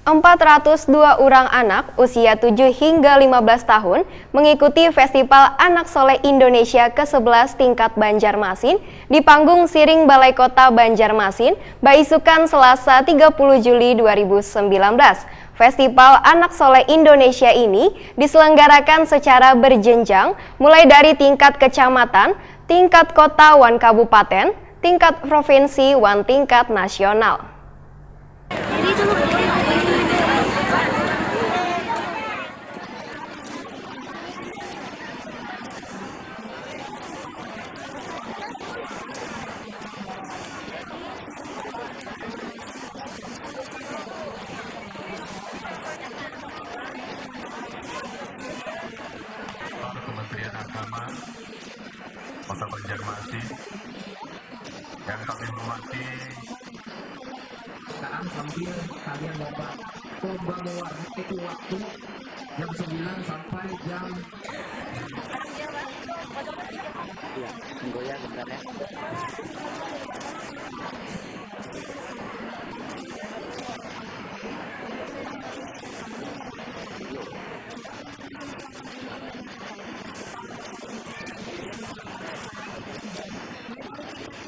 402 orang anak usia 7 hingga 15 tahun mengikuti Festival Anak Soleh Indonesia ke-11 tingkat Banjarmasin di panggung Siring Balai Kota Banjarmasin, Baisukan Selasa 30 Juli 2019. Festival Anak Soleh Indonesia ini diselenggarakan secara berjenjang mulai dari tingkat kecamatan, tingkat kota wan kabupaten, tingkat provinsi wan tingkat nasional. Kementerian Agama Kota Banjarmasin yang kami hormati, sekarang sambil kalian coba mewarna itu waktu jam 9 sampai jam goyang bentar ya.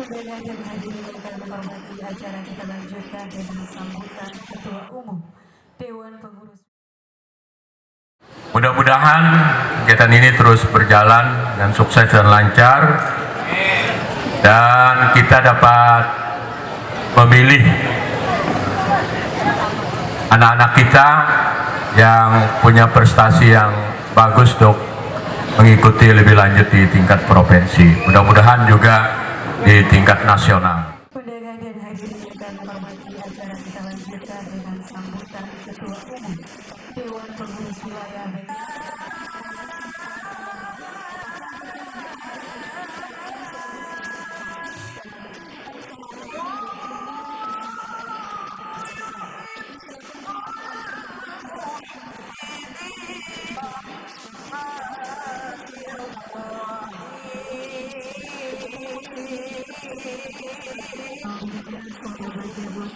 Saudara yang hadirin dan menghormati acara kita lanjutkan dengan sambutan Ketua Umum Dewan Pengurus. mudah-mudahan kegiatan ini terus berjalan dan sukses dan lancar, dan kita dapat memilih anak-anak kita yang punya prestasi yang bagus untuk mengikuti lebih lanjut di tingkat provinsi, mudah-mudahan juga di tingkat nasional. Saudara dan hadirin dan menghormati acara kita lanjutkan dengan sambutan Ketua Umum Dewan Pengurus Wilayah.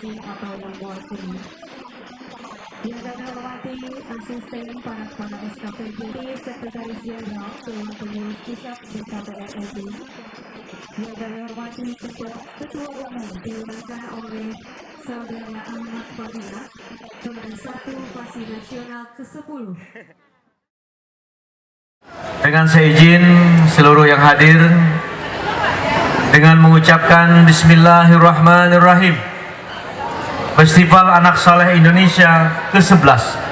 Atau mewakili yang kami hormati asisten para kepala SKPD, Sekretaris Jenderal Dewan Pengurus Pusat BKPR RI, yang kami hormati Ketua Umum dilakukan oleh Saudara Ahmad Fadila, Komisi 1 Pasi Nasional ke-10. Dengan seizin seluruh yang hadir, dengan mengucapkan Bismillahirrahmanirrahim, Festival Anak Soleh Indonesia ke-11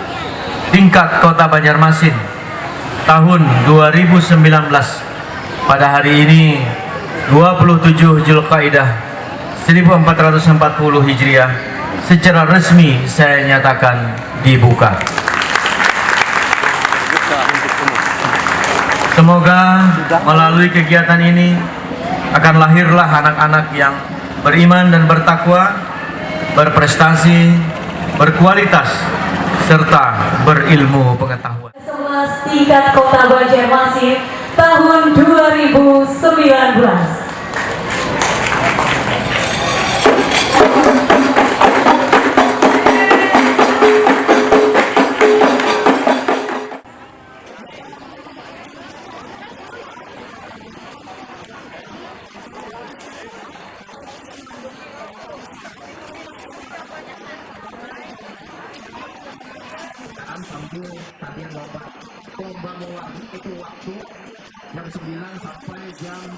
tingkat Kota Banjarmasin tahun 2019 pada hari ini 27 Zulkaidah 1440 Hijriah secara resmi saya nyatakan dibuka. Semoga melalui kegiatan ini akan lahirlah anak-anak yang beriman dan bertakwa, berprestasi, berkualitas, serta berilmu pengetahuan. 11 tingkat Kota Banjarmasin tahun 2019. sambil kalian coba mewarna itu waktu jam 9 sampai jam